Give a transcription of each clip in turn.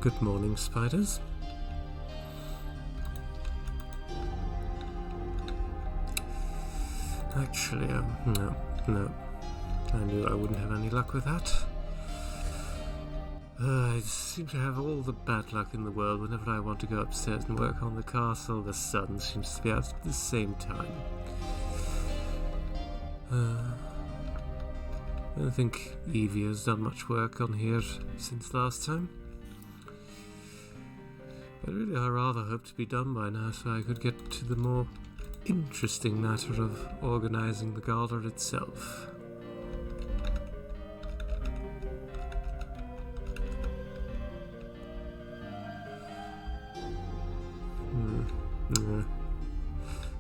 Good morning, spiders. Actually, no. I knew I wouldn't have any luck with that. I seem to have all the bad luck in the world. Whenever I want to go upstairs and work on the castle, the sun seems to be out at the same time. I don't think Evie has done much work on here since last time. But really, I rather hope to be done by now so I could get to the more interesting matter of organizing the gala itself.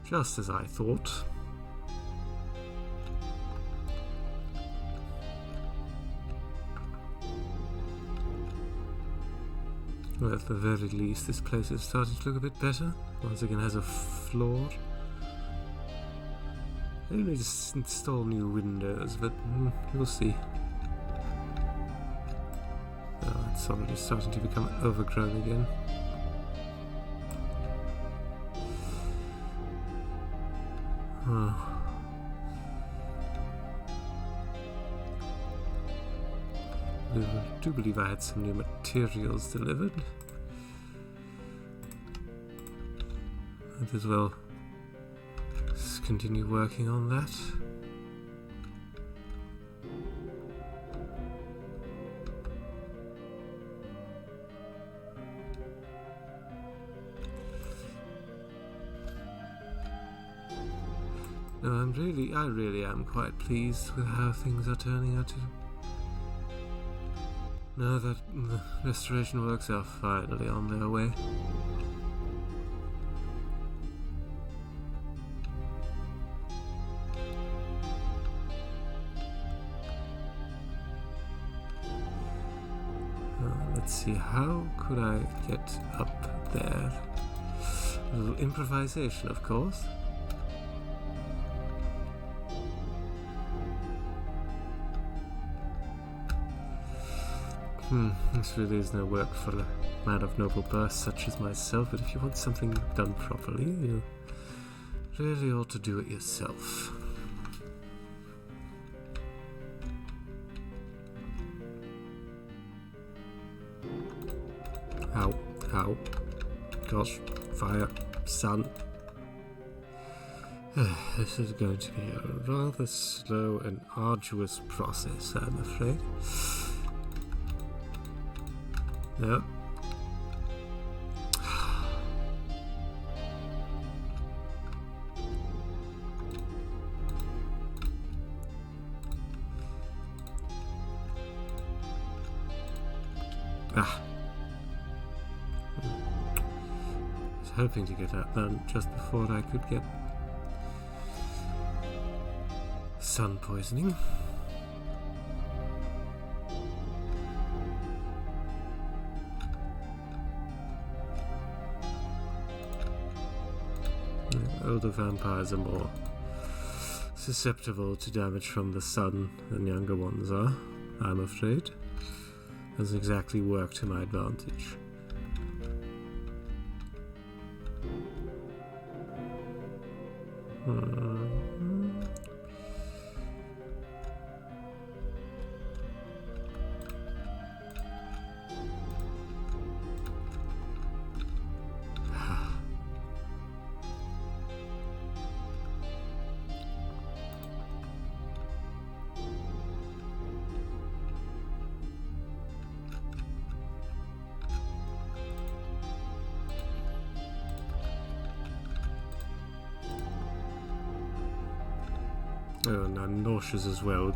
Just as I thought. Well, at the very least, this place is starting to look a bit better. Once again has a floor. I need to install new windows, but we'll see. Oh, it's already starting to become overgrown again. I do believe I had some new materials delivered. Might as well continue working on that. No, I really am quite pleased with how things are turning out. Now that the restoration works are finally on their way. Let's see, how could I get up there? A little improvisation, of course. This really is no work for a man of noble birth such as myself, but if you want something done properly, you really ought to do it yourself. Ow. Gosh, fire, sun. This is going to be a rather slow and arduous process, I'm afraid. Yep. I was hoping to get that done just before I could get sun poisoning. Older vampires are more susceptible to damage from the sun than younger ones are, I'm afraid. Doesn't exactly work to my advantage. Oh, and I'm nauseous as well.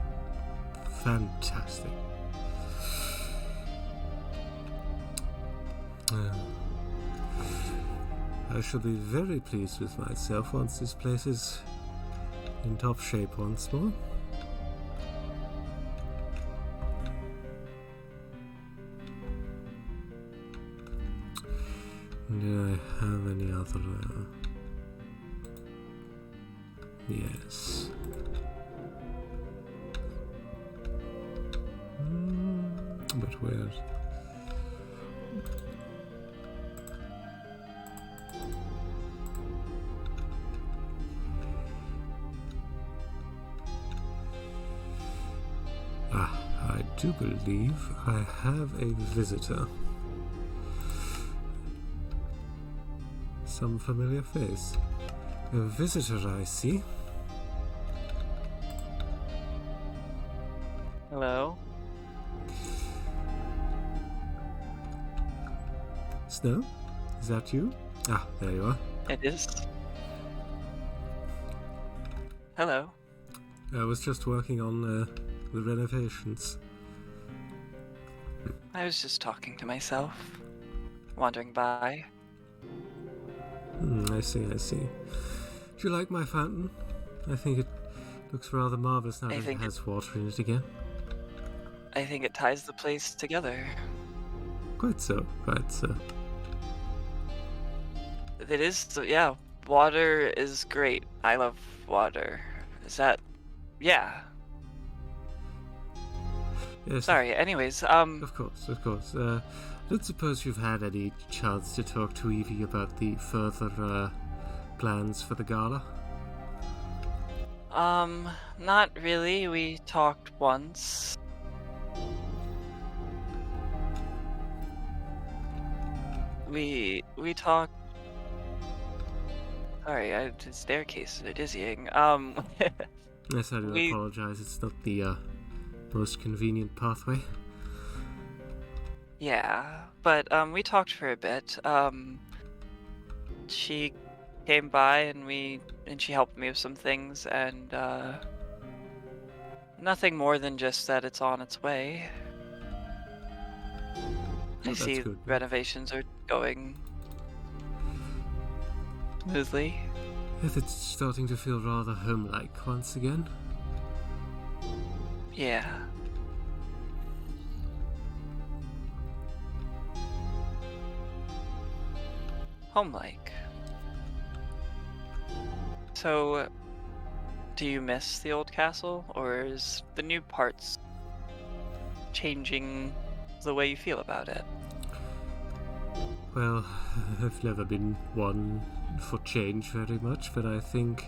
Fantastic. I shall be very pleased with myself once this place is in top shape once more. Do I have any other... Yes. But where? do believe I have a visitor. Some familiar face. A visitor, I see. Hello? Snow? Is that you? Ah, there you are. It is. Hello. I was just working on the renovations. I was just talking to myself, wandering by. I see. Do you like my fountain? I think it looks rather marvelous now that it has water in it again. I think it ties the place together. Quite so. It is, yeah, water is great. I love water. Is that, yeah. Yes. Sorry, anyways, Of course. I don't suppose you've had any chance to talk to Evie about the further plans for the gala? Not really. We talked once. We talked. Sorry, the staircase is dizzying. Yes, I do apologize. It's not the most convenient pathway. Yeah, but we talked for a bit. She came by and she helped me with some things, and nothing more than just that it's on its way. I see good. renovations are going smoothly. Yes, it's starting to feel rather home-like once again. Yeah. Home-like. So, do you miss the old castle, or is the new parts changing the way you feel about it? Well, I've never been one for change very much, but I think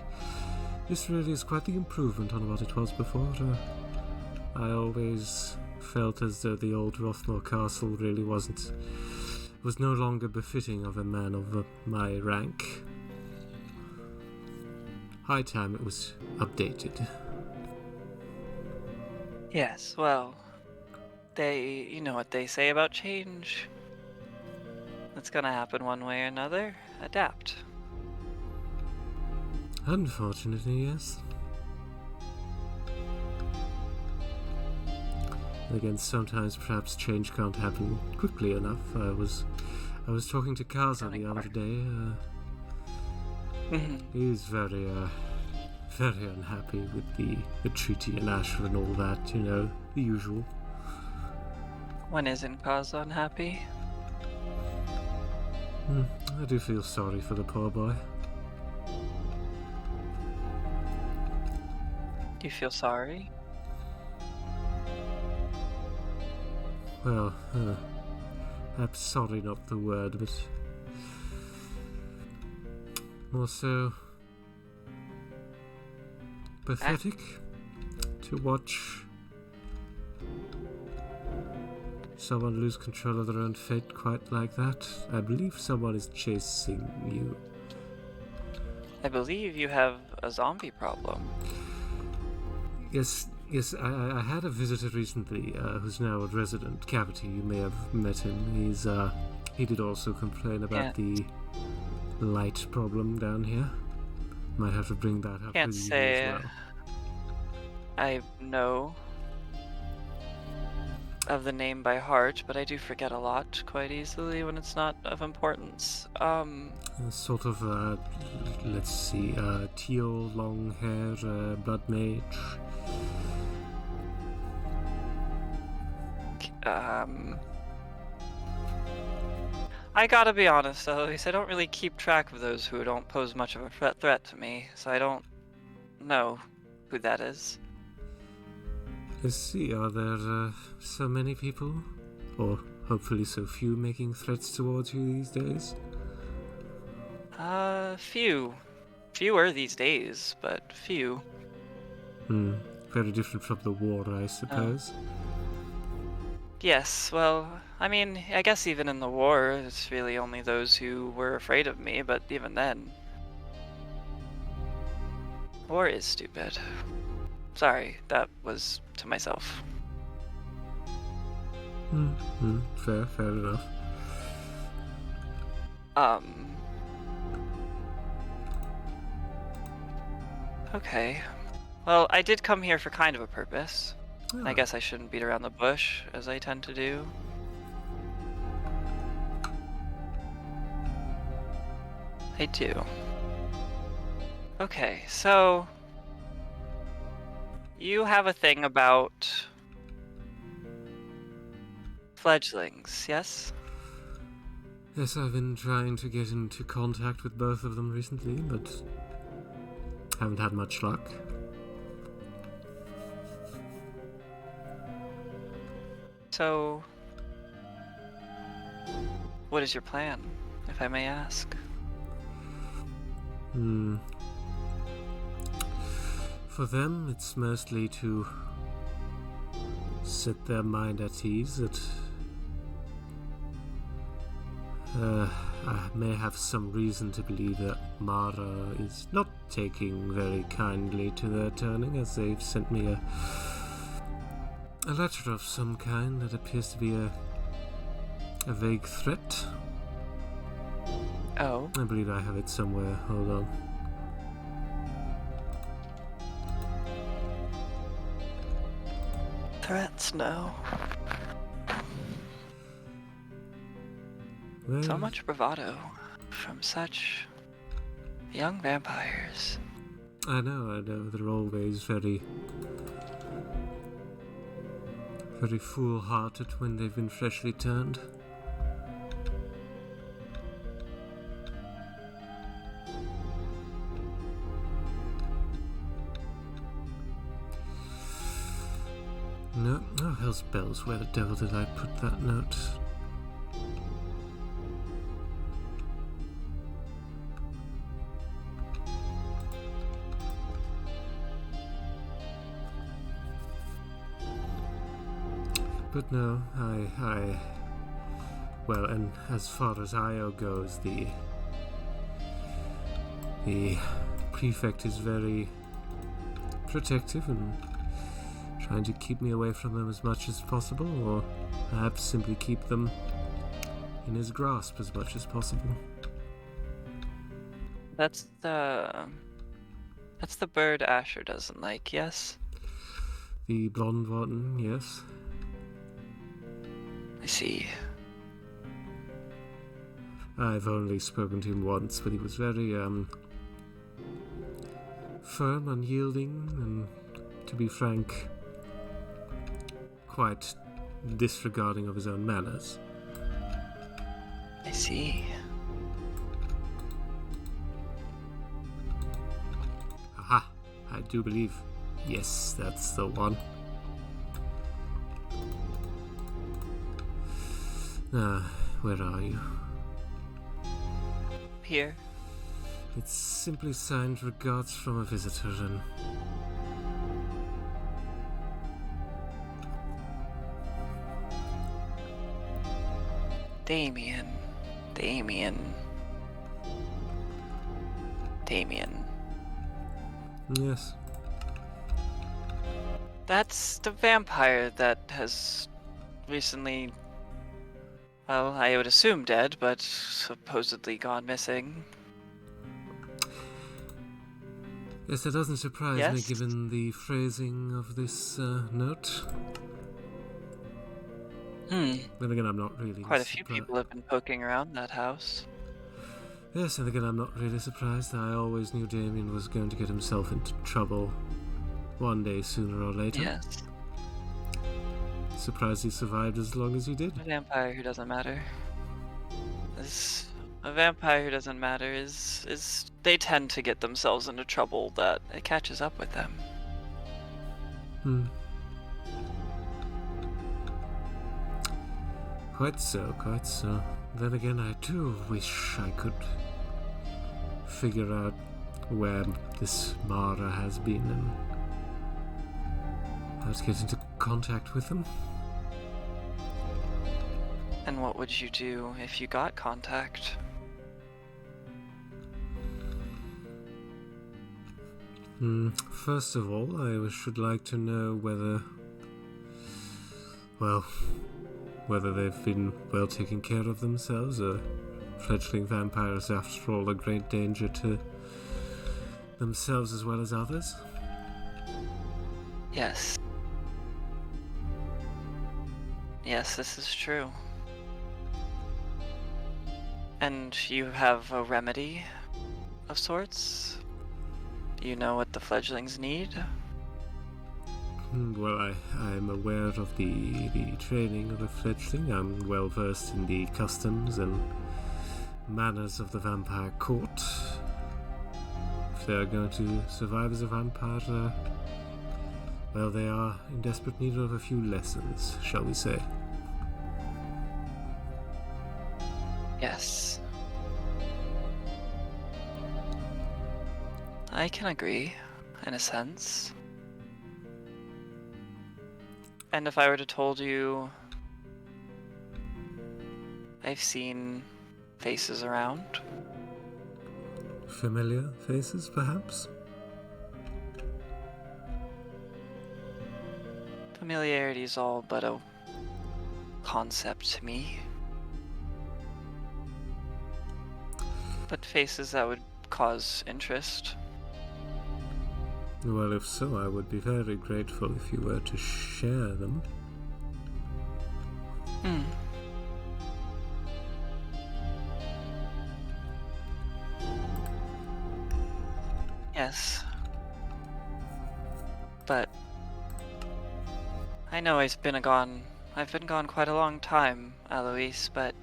this really is quite the improvement on what it was before. I always felt as though the old Rothmore Castle really was no longer befitting of a man of my rank. High time it was updated. Yes, well, you know what they say about change. It's gonna happen one way or another. Adapt. Unfortunately, yes. Again, sometimes perhaps change can't happen quickly enough. I was talking to Kaza the other day. He's very unhappy with the treaty in Asher and all that, you know, the usual. When isn't Kaz unhappy? I do feel sorry for the poor boy. Do you feel sorry? Well, perhaps sorry not the word, but more so pathetic to watch someone lose control of their own fate quite like that. I believe someone is chasing you. I believe you have a zombie problem. Yes, I had a visitor recently who's now a resident. Cavity, you may have met him. He did also complain about the light problem down here. Might have to bring that up with you as well. I know of the name by heart, but I do forget a lot quite easily when it's not of importance. Sort of, let's see, teal, long hair, blood mage. I gotta be honest though, at least I don't really keep track of those who don't pose much of a threat to me, so I don't know who that is. I see, are there so many people? Or hopefully so few making threats towards you these days? Few. Fewer these days, but few. Very different from the war, I suppose. Yes, well, I mean, I guess even in the war, it's really only those who were afraid of me, but even then, war is stupid. Sorry, that was to myself. Fair enough. Okay. Well, I did come here for kind of a purpose. I Ah, guess I shouldn't beat around the bush, as I tend to do. I do. Okay, so you have a thing about fledglings, yes? yes, I've been trying to get into contact with both of them recently, but haven't had much luck. So, what is your plan, if I may ask? For them, it's mostly to set their mind at ease that I may have some reason to believe that Mara is not taking very kindly to their turning, as they've sent me a letter of some kind that appears to be a vague threat. Oh, I believe I have it somewhere. Hold on. threats, no. Well, So much bravado from such young vampires. I know. They're always very foolhardy when they've been freshly turned. No, oh hell's bells, where the devil did I put that note? But no, well, and as far as Io goes, the prefect is very protective and trying to keep me away from them as much as possible, or perhaps simply keep them in his grasp as much as possible. That's the bird Asher doesn't like, yes? The blonde one, yes. I see. I've only spoken to him once, but he was very, firm, unyielding, and, to be frank, quite disregarding of his own manners. I see. Aha! I do believe. Yes, that's the one. Where are you? Here. It's simply signed regards from a visitor and... Damien. Yes. That's the vampire that has recently, well, I would assume dead, but supposedly gone missing. Yes, that doesn't surprise me Yes? given the phrasing of this note. Then again, I'm not really Quite a few people have been poking around that house. Yes, and again, I'm not really surprised. I always knew Damien was going to get himself into trouble one day, sooner or later. Yes. Surprised he survived as long as he did. A vampire who doesn't matter. A vampire who doesn't matter is they tend to get themselves into trouble that it catches up with them. Quite so. Then again, I do wish I could figure out where this Mara has been and how to get into contact with them. And what would you do if you got contact? First of all, I should like to know whether they've been well taken care of themselves, or fledgling vampires, after all, a great danger to themselves as well as others. Yes. Yes, this is true. And you have a remedy of sorts? You know what the fledglings need? Well, I'm aware of the training of a fledgling. I'm well versed in the customs and manners of the vampire court. If they're going to survive as a vampire, well, they are in desperate need of a few lessons, shall we say. Yes. I can agree, in a sense. And if I were to told you I've seen faces around? Familiar faces, perhaps? Familiarity is all but a concept to me. But faces that would cause interest. Well, if so, I would be very grateful if you were to share them. Yes. But I know I've been gone quite a long time, Alois, but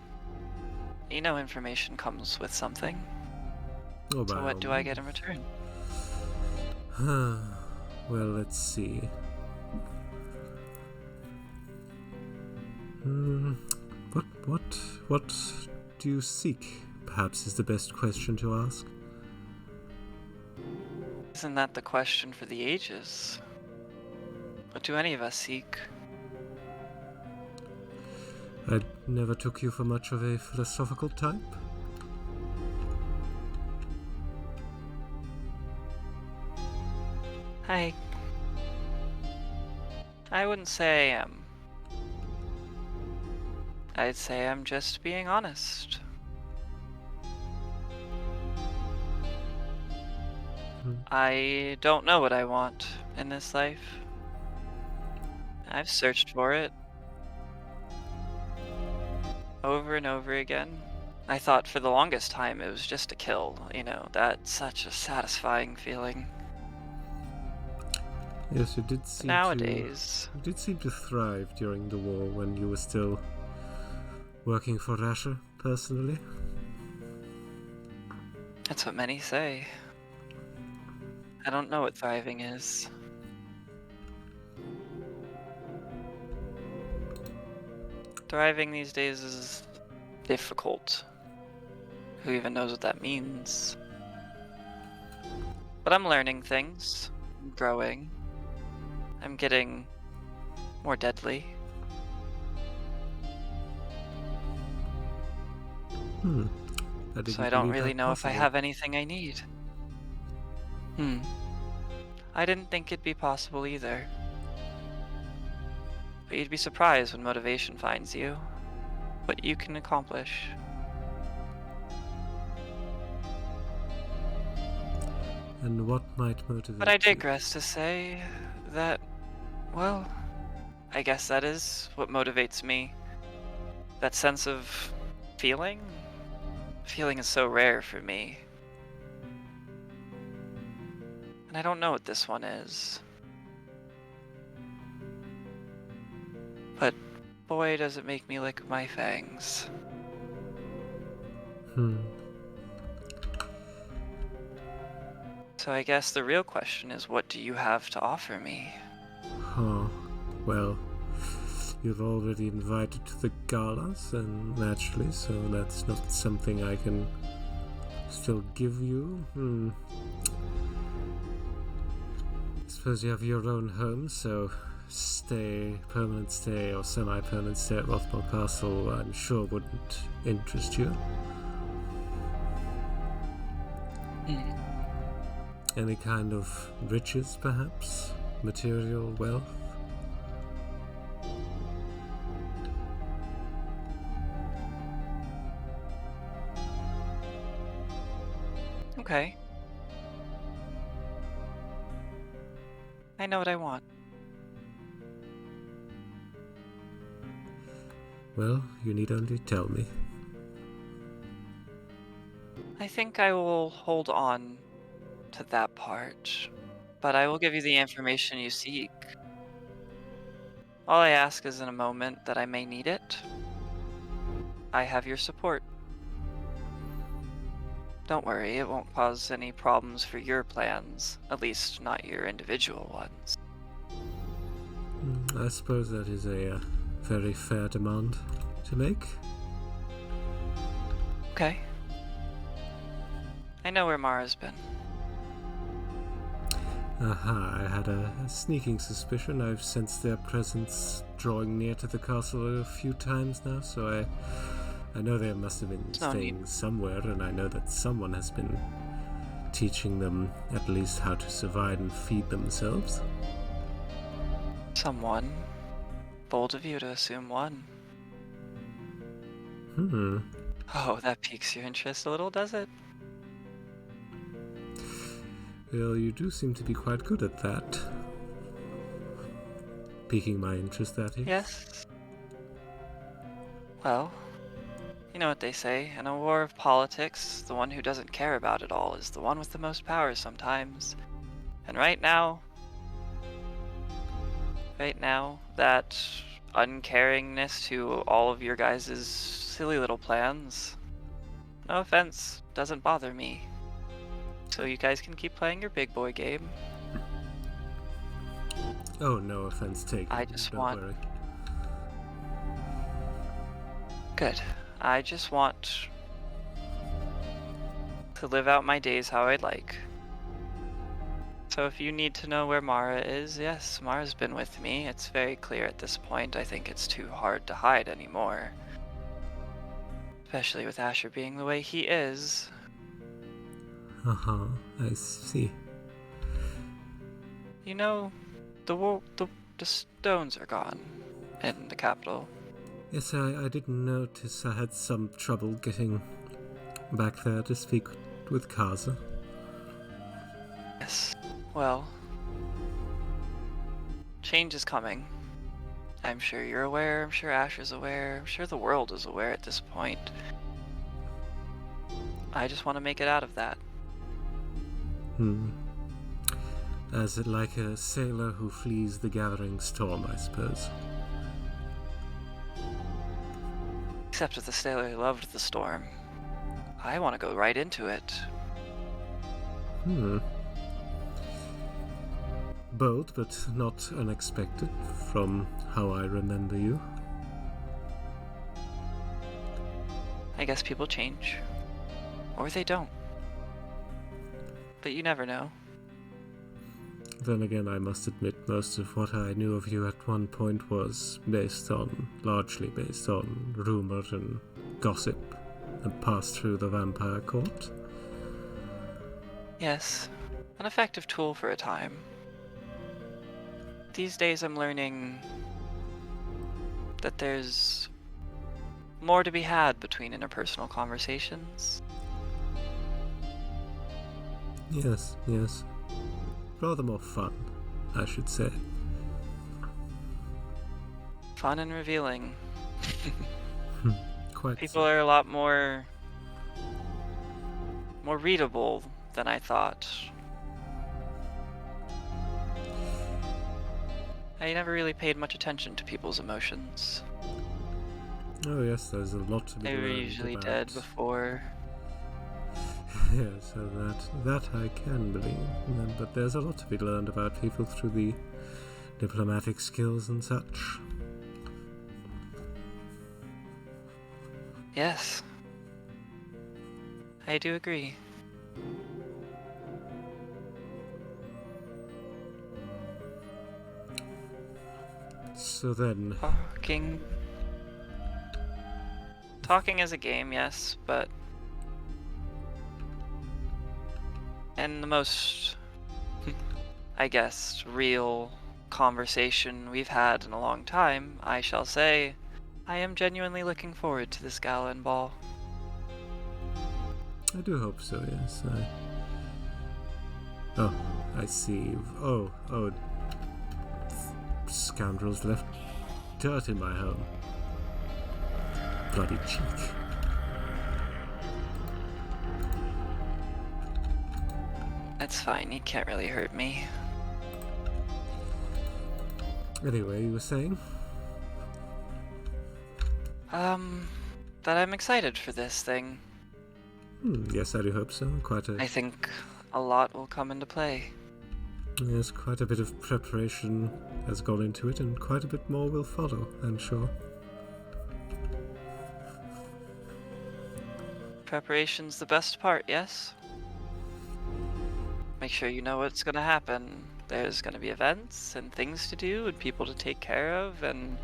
you know information comes with something. Oh, So what do I get in return? Well, let's see. What do you seek? Perhaps is the best question to ask. Isn't that the question for the ages? What do any of us seek? I never took you for much of a philosophical type. I wouldn't say I am. I'd say I'm just being honest. I don't know what I want in this life. I've searched for it over and over again. I thought for the longest time it was just a kill, that's such a satisfying feeling. Yes, it did seem Nowadays, you did seem to thrive during the war when you were still working for Rasher, personally. that's what many say. I don't know what thriving is. Thriving these days is difficult. Who even knows what that means? But I'm learning things. I'm growing. I'm getting more deadly. So I don't really know if I have anything I need. I didn't think it'd be possible either. But you'd be surprised when motivation finds you, what you can accomplish. And what might motivate But I you? digress to say that, well, I guess that is what motivates me. That sense of feeling? Feeling is so rare for me. And I don't know what this one is. But boy, does it make me lick my fangs. So I guess the real question is, what do you have to offer me? Oh, well, you're already invited to the galas, and naturally, so that's not something I can still give you. I suppose you have your own home, so permanent stay or semi-permanent stay at Rothwell Castle, I'm sure wouldn't interest you. Any kind of riches, perhaps? Material wealth? Okay. I know what I want. Well, you need only tell me. I think I will hold on to that part, but I will give you the information you seek. All I ask is in a moment that I may need it. I have your support. Don't worry, it won't cause any problems for your plans, at least not your individual ones. I suppose that is a very fair demand to make. Okay. I know where Mara's been. Aha, I had a sneaking suspicion. I've sensed their presence drawing near to the castle a few times now, so I know they must have been staying somewhere, and I know that someone has been teaching them at least how to survive and feed themselves. Someone. Bold of you to assume one. Oh, that piques your interest a little, does it? Well, you do seem to be quite good at that. Piquing my interest, that is. Yes. Well, you know what they say, in a war of politics, the one who doesn't care about it all is the one with the most power sometimes. And right now, that uncaringness to all of your guys' silly little plans, no offense, doesn't bother me. So you guys can keep playing your big boy game. Oh, no offense taken. I just Don't want... worry. Good. I just want to live out my days how I'd like. So if you need to know where Mara is, yes, Mara's been with me. It's very clear at this point. I think it's too hard to hide anymore. Especially with Asher being the way he is. I see. You know, the stones are gone in the capital. Yes, I did notice I had some trouble getting back there to speak with Kaza. Yes. Well, change is coming. I'm sure you're aware, I'm sure Asher's aware, I'm sure the world is aware at this point. I just want to make it out of that. As like a sailor who flees the gathering storm, I suppose. Except that the sailor loved the storm. I want to go right into it. Bold, but not unexpected, from how I remember you. I guess people change. Or they don't. But you never know. Then again, I must admit most of what I knew of you at one point was largely based on rumor and gossip, and passed through the vampire court. Yes, an effective tool for a time. These days I'm learning that there's more to be had between interpersonal conversations. Yes. Rather more fun, I should say. Fun and revealing. Quite People so. are a lot more readable than I thought. I never really paid much attention to people's emotions. Oh yes, there's a lot to be They were learned usually about. dead before. Yes, so that I can believe. But there's a lot to be learned about people through the diplomatic skills and such. Yes. I do agree. So then, Talking is a game, yes, but in the most, I guess, real conversation we've had in a long time, I shall say I am genuinely looking forward to this gala and ball. I do hope so, yes. Oh, I see. Oh, scoundrels left dirt in my home. Bloody cheek. It's fine, he can't really hurt me. Anyway, you were saying? That I'm excited for this thing. Yes, I do hope so. I think a lot will come into play. Yes, quite a bit of preparation has gone into it, and quite a bit more will follow, I'm sure. Preparation's the best part, yes? Make sure you know what's gonna happen. There's gonna be events and things to do and people to take care of and...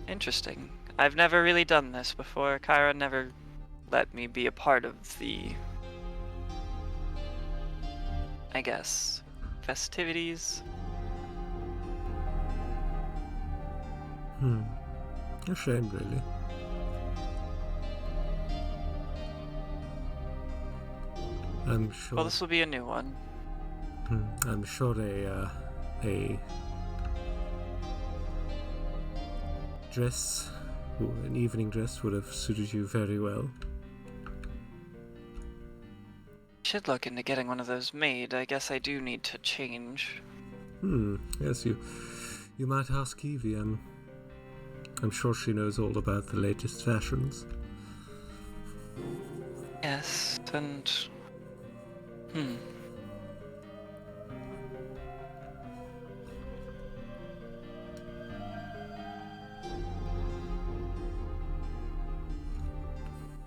Interesting. I've never really done this before. Kyra never let me be a part of the... I guess... festivities. A shame, really. I'm sure... Well, this will be a new one. I'm sure a dress, an evening dress would have suited you very well. Should look into getting one of those made. I guess I do need to change. Yes, you might ask Evie. I'm sure she knows all about the latest fashions. Yes, and...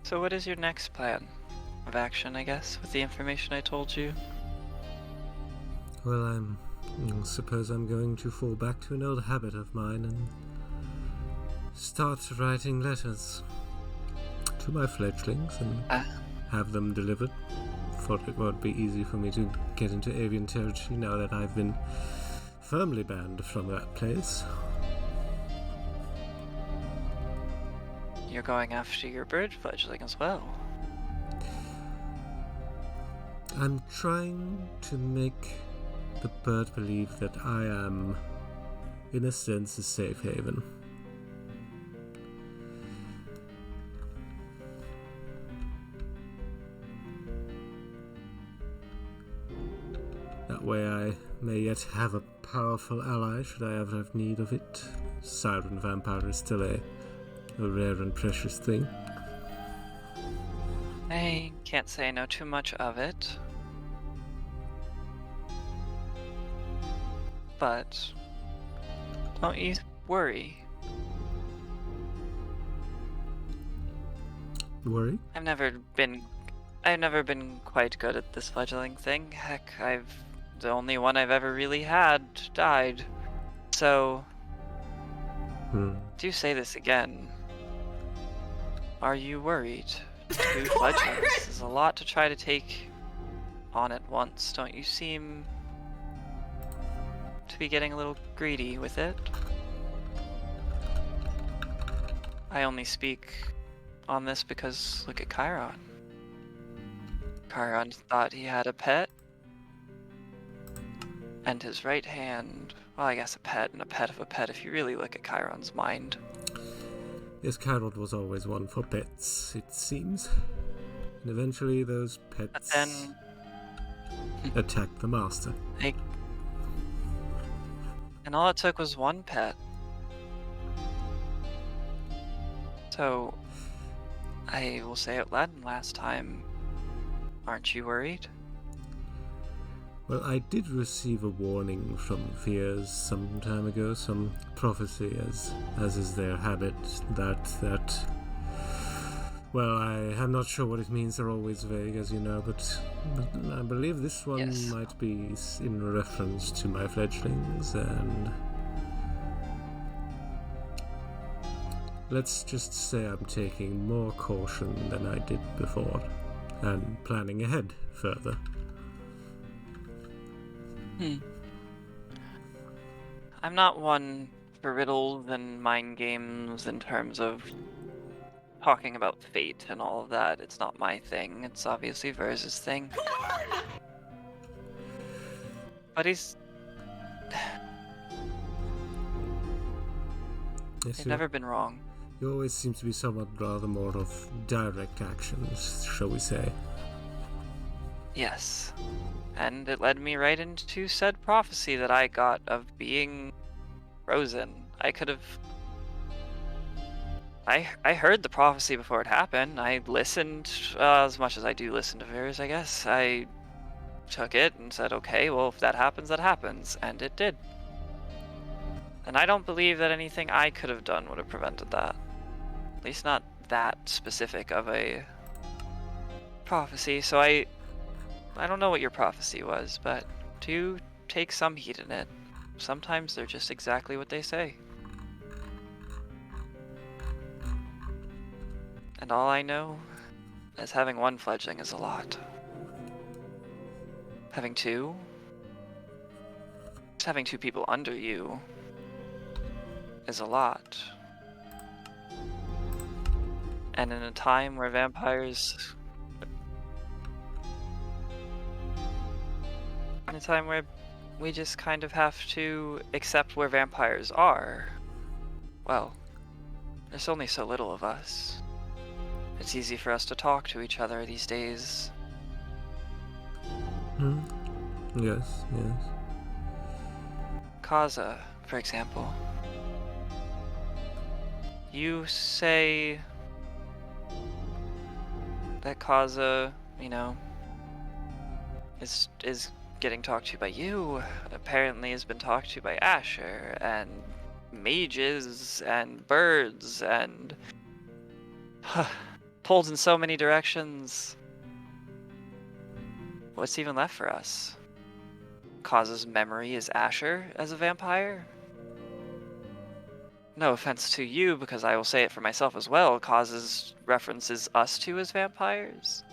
So what is your next plan of action, I guess, with the information I told you? Well, suppose I'm going to fall back to an old habit of mine and start writing letters to my fledglings and have them delivered. Thought it would be easy for me to get into avian territory now that I've been firmly banned from that place. You're going after your bird fledgling as well. I'm trying to make the bird believe that I am, in a sense, a safe haven. That way I may yet have a powerful ally should I ever have need of it. Siren Vampire is still a rare and precious thing. I can't say I know too much of it. But don't you worry. Worry? I've never been quite good at this fledgling thing. Heck, the only one I've ever really had died. So do say this again. Are you worried? 2 fledglings is a lot to try to take on at once. Don't you seem to be getting a little greedy with it? I only speak on this because look at Chiron. Chiron thought he had a pet, and his right hand, well, I guess a pet and a pet of a pet if you really look at Chiron's mind. Yes, Chiron was always one for pets, it seems. And eventually those pets But then attacked the master. And all it took was one pet. So, I will say it loud last time. Aren't you worried? Well, I did receive a warning from Fears some time ago, some prophecy, as is their habit, that Well, I am not sure what it means. They're always vague, as you know, but I believe this one Yes. might be in reference to my fledglings, and let's just say I'm taking more caution than I did before, and planning ahead further. I'm not one for riddles and mind games in terms of talking about fate and all of that. It's not my thing. It's obviously Vers's thing. But Yes, they've never been wrong. You always seem to be somewhat rather more of direct actions, shall we say. Yes. And it led me right into said prophecy that I got of being frozen. I could have... I heard the prophecy before it happened. I listened as much as I do listen to Vers, I guess. I took it and said, okay, well, if that happens, that happens. And it did. And I don't believe that anything I could have done would have prevented that. At least not that specific of a prophecy. So I don't know what your prophecy was, but do take some heed in it. Sometimes they're just exactly what they say. And all I know is having one fledgling is a lot. Having two? Just having two people under you is a lot. And in a time where vampires... In a time where we just kind of have to accept where vampires are. Well, there's only so little of us. It's easy for us to talk to each other these days. Yes. Kaza, for example. You say that Kaza, is getting talked to by you, apparently has been talked to by Asher, and mages, and birds, and... pulled in so many directions. What's even left for us? Kaza's memory is Asher as a vampire? No offense to you, because I will say it for myself as well, Kaza's references us two as vampires.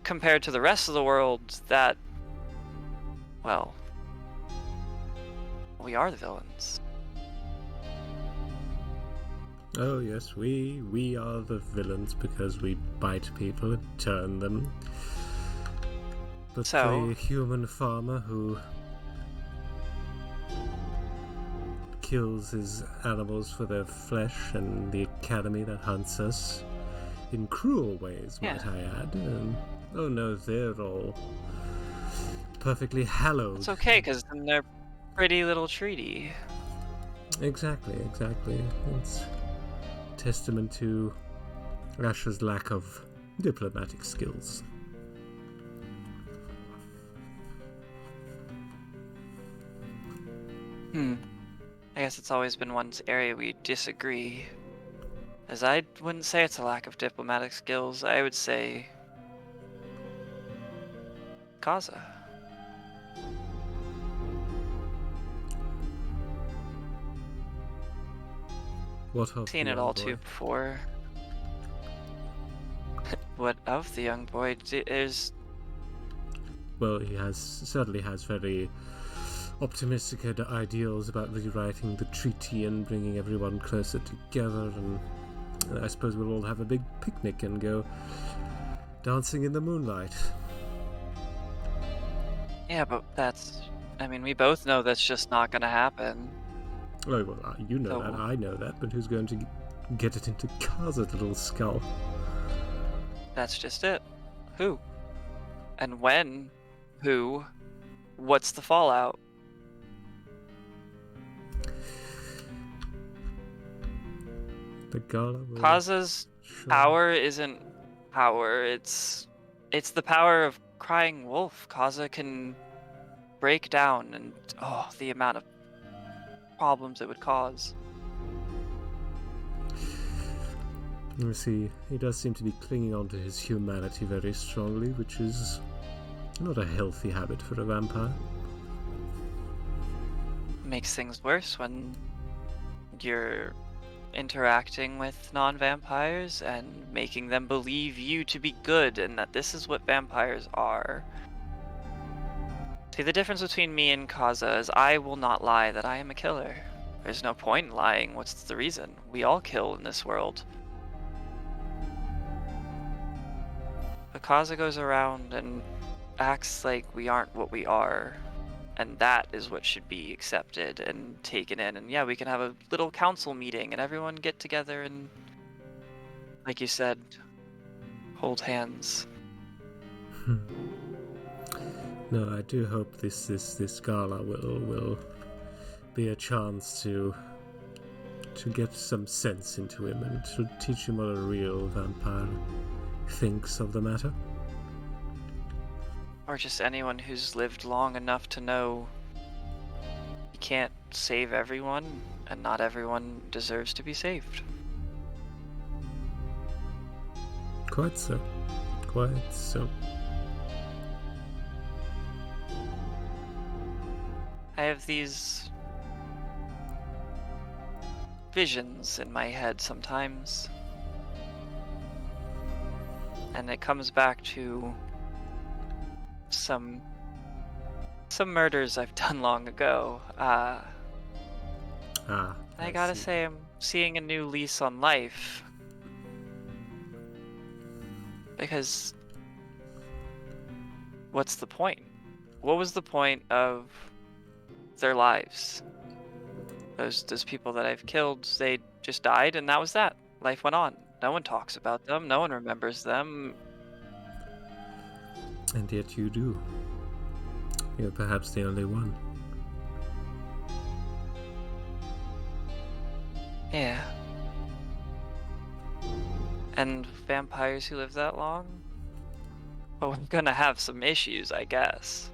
Compared to the rest of the world, that... well... we are the villains. Oh yes, we are the villains because we bite people and turn them. But So, the human farmer who kills his animals for their flesh, and the academy that hunts us in cruel ways, might I add. Oh no, they're all perfectly hallowed. it's okay, because then they're pretty little treaty. Exactly. It's testament to Asher's lack of diplomatic skills. I guess it's always been one area we disagree. As I wouldn't say it's a lack of diplomatic skills, I would say... Kaza. What of Seen the it young all boy? too before. What of the young boy? There's... Well, he certainly has very optimistic ideals about rewriting the treaty and bringing everyone closer together, and I suppose we'll all have a big picnic and go dancing in the moonlight. Yeah, but that's... I mean, we both know that's just not gonna happen. Oh, well, you know that, I know that, but who's going to get it into Kaza's little skull? That's just it. Who? And when? Who? What's the fallout? The gala will... Kaza's power isn't power, it's the power of crying wolf. Kaza can break down, and the amount of problems it would cause. You see, he does seem to be clinging on to his humanity very strongly, which is not a healthy habit for a vampire. Makes things worse when you're interacting with non-vampires and making them believe you to be good and that this is what vampires are. See, the difference between me and Kaza is I will not lie that I am a killer. There's no point in lying. What's the reason? We all kill in this world. But Kaza goes around and acts like we aren't what we are. And that is what should be accepted and taken in. And yeah, we can have a little council meeting and everyone get together and, like you said, hold hands. No, I do hope this gala will be a chance to get some sense into him and to teach him what a real vampire thinks of the matter. Or just anyone who's lived long enough to know you can't save everyone, and not everyone deserves to be saved. Quite so. Quite so. I have these visions in my head sometimes. And it comes back to some murders I've done long ago. I gotta see. say, I'm seeing a new lease on life. Because what's the point? What was the point of their lives? Those people that I've killed, they just died and that was that. Life went on. No one talks about them. No one remembers them. And yet you do. You're perhaps the only one. Yeah. And vampires who live that long? Well, we're gonna have some issues, I guess.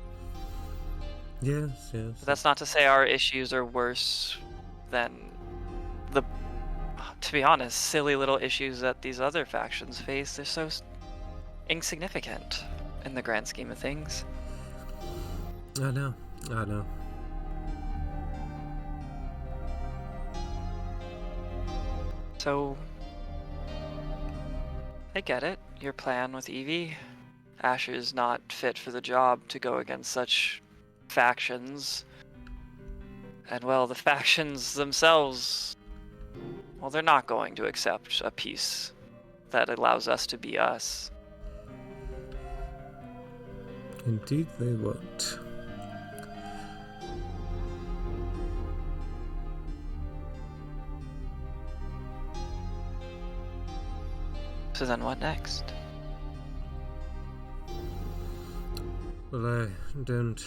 Yes. But that's not to say our issues are worse than the, to be honest, silly little issues that these other factions face. They're so insignificant in the grand scheme of things. I know. So, I get it. Your plan with Evie. Asher's not fit for the job to go against such factions. And well, the factions themselves, well, they're not going to accept a peace that allows us to be us. Indeed they won't. So then what next? Well, I don't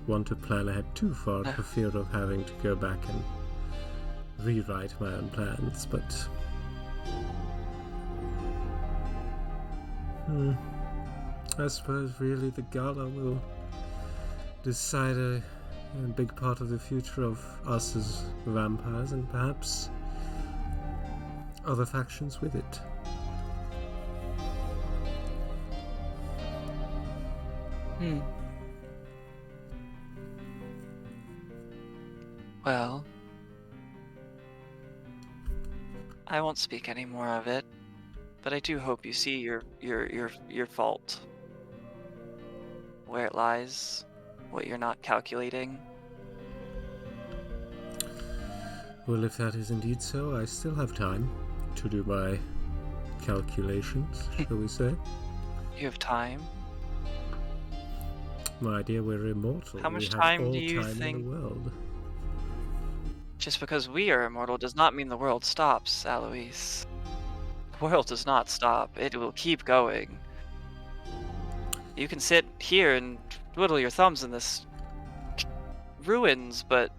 want to plan ahead too far for fear of having to go back and rewrite my own plans, but I suppose really the gala will decide a big part of the future of us as vampires and perhaps other factions with it. Well, I won't speak any more of it, but I do hope you see your fault, where it lies, what you're not calculating. Well, if that is indeed so, I still have time to do my calculations, shall we say? You have time? My dear, we're immortal. How much we have time all do you time think? in the world. Just because we are immortal does not mean the world stops, Alois. The world does not stop. It will keep going. You can sit here and twiddle your thumbs in this ruins, but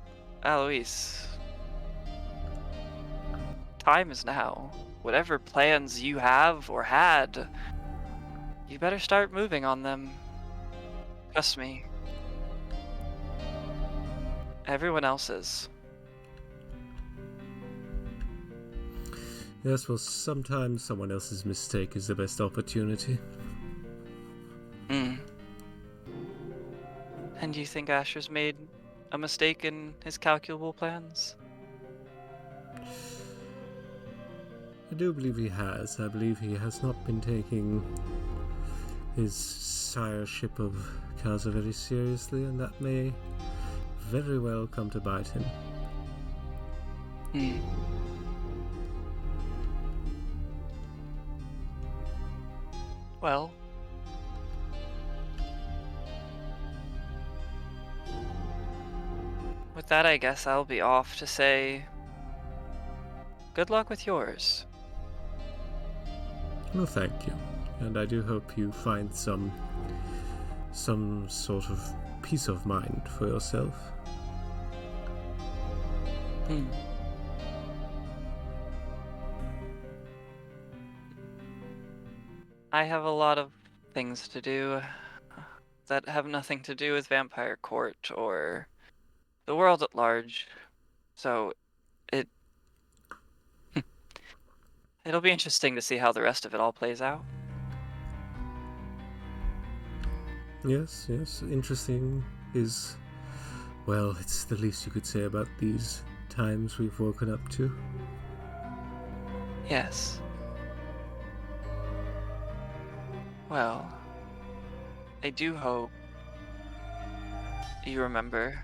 Alois, time is now. Whatever plans you have or had, you better start moving on them. Trust me. Everyone else is. Yes, well, sometimes someone else's mistake is the best opportunity. Hmm. And do you think Asher's made a mistake in his calculable plans? I do believe he has. I believe he has not been taking his sireship of Kaza very seriously, and that may very well come to bite him. Hmm. Well, with that, I guess I'll be off to say good luck with yours. Well, thank you. And I do hope you find some sort of peace of mind for yourself. Hmm. I have a lot of things to do that have nothing to do with Vampire Court or the world at large. So it it'll be interesting to see how the rest of it all plays out. Yes, interesting is, well, it's the least you could say about these times we've woken up to. Yes. Well, I do hope you remember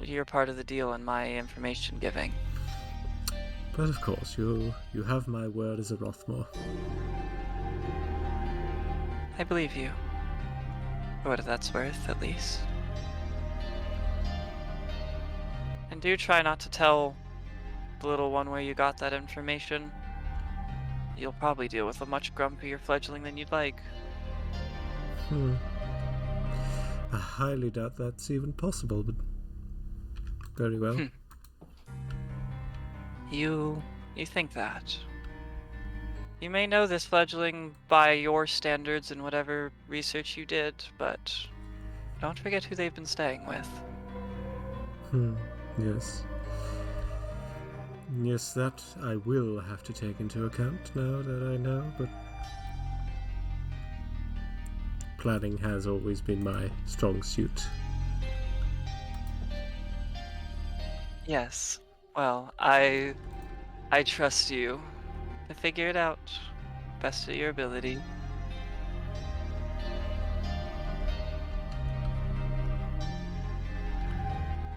you're part of the deal in my information giving. But of course, you have my word as a Rothmore. I believe you. For what that's worth, at least. And do try not to tell the little one where you got that information. You'll probably deal with a much grumpier fledgling than you'd like. I highly doubt that's even possible, but very well. You think that. You may know this fledgling by your standards and whatever research you did, but don't forget who they've been staying with. Yes. Yes, that I will have to take into account now that I know, but planning has always been my strong suit. Yes. Well, I trust you to figure it out best of your ability.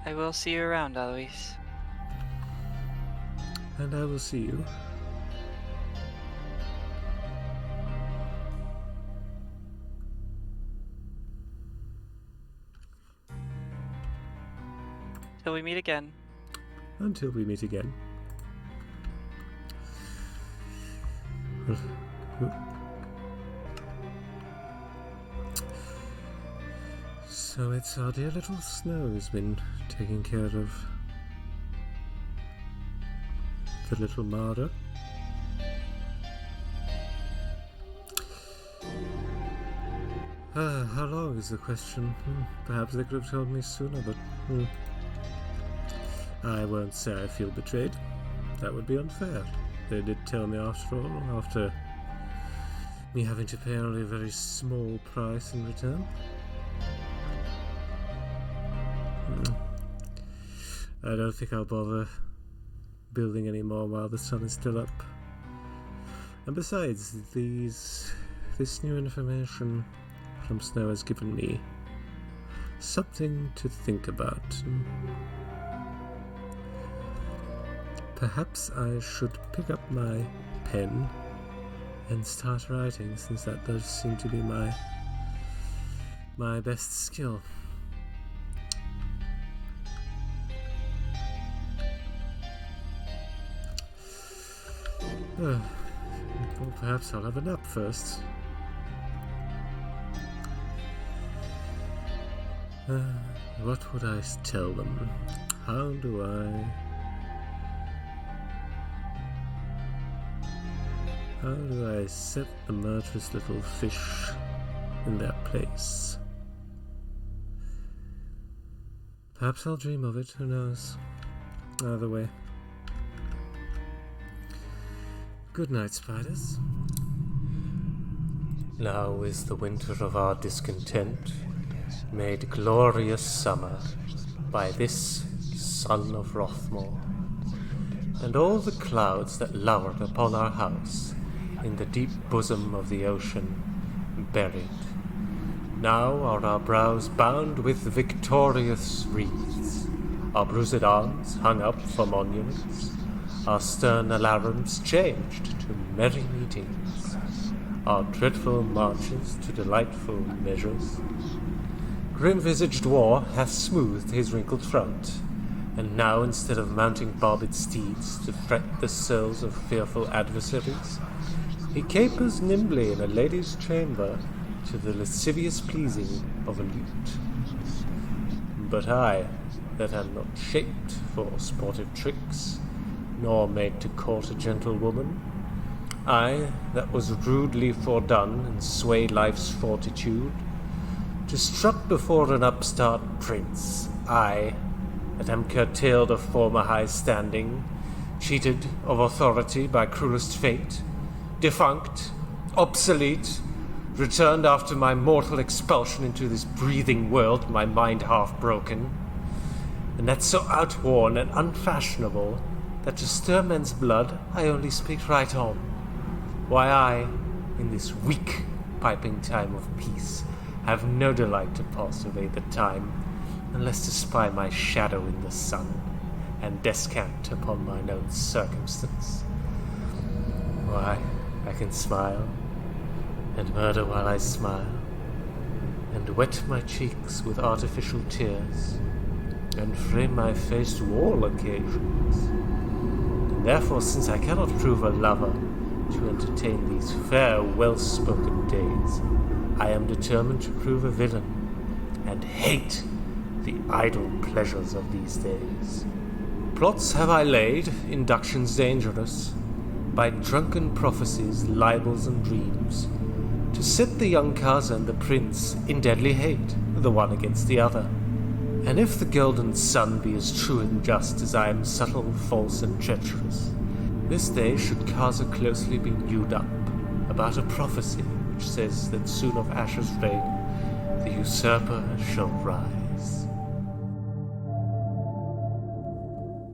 I will see you around, Alois. And I will see you. Till we meet again. Until we meet again. So it's our dear little Snow who's been taking care of the little martyr. How long is the question? Perhaps they could have told me sooner, but I won't say I feel betrayed. That would be unfair. They did tell me after all, after me having to pay only a very small price in return. I don't think I'll bother building any more while the sun is still up. And besides, this new information from Snow has given me something to think about. Perhaps I should pick up my pen and start writing, since that does seem to be my best skill. Well, perhaps I'll have a nap first. What would I tell them? How do I set the murderous little fish in their place? Perhaps I'll dream of it, who knows? Either way, Good night, spiders. Now is the winter of our discontent made glorious summer by this son of Rothmore, and all the clouds that lowered upon our house in the deep bosom of the ocean buried. Now are our brows bound with victorious wreaths, our bruised arms hung up for monuments, our stern alarums changed to merry meetings, our dreadful marches to delightful measures. Grim-visaged war hath smoothed his wrinkled front, and now instead of mounting barbed steeds to fret the souls of fearful adversaries, he capers nimbly in a lady's chamber to the lascivious pleasing of a lute. But I, that am not shaped for sportive tricks, nor made to court a gentlewoman, I, that was rudely fordone and sway life's fortitude, to strut before an upstart prince, I, that am curtailed of former high standing, cheated of authority by cruelest fate, defunct, obsolete, returned after my mortal expulsion into this breathing world, my mind half broken, and that so outworn and unfashionable that to stir men's blood I only speak right on. Why I, in this weak piping time of peace, have no delight to pass away the time, unless to spy my shadow in the sun, and descant upon mine own circumstance. Why, I can smile, and murder while I smile, and wet my cheeks with artificial tears, and frame my face to all occasions. And therefore, since I cannot prove a lover to entertain these fair, well-spoken days, I am determined to prove a villain, and hate the idle pleasures of these days. Plots have I laid, inductions dangerous, by drunken prophecies, libels, and dreams, to set the young Kaza and the prince in deadly hate, the one against the other. And if the golden sun be as true and just as I am subtle, false, and treacherous, this day should Kaza closely be newed up about a prophecy which says that soon of Asher's reign the usurper shall rise.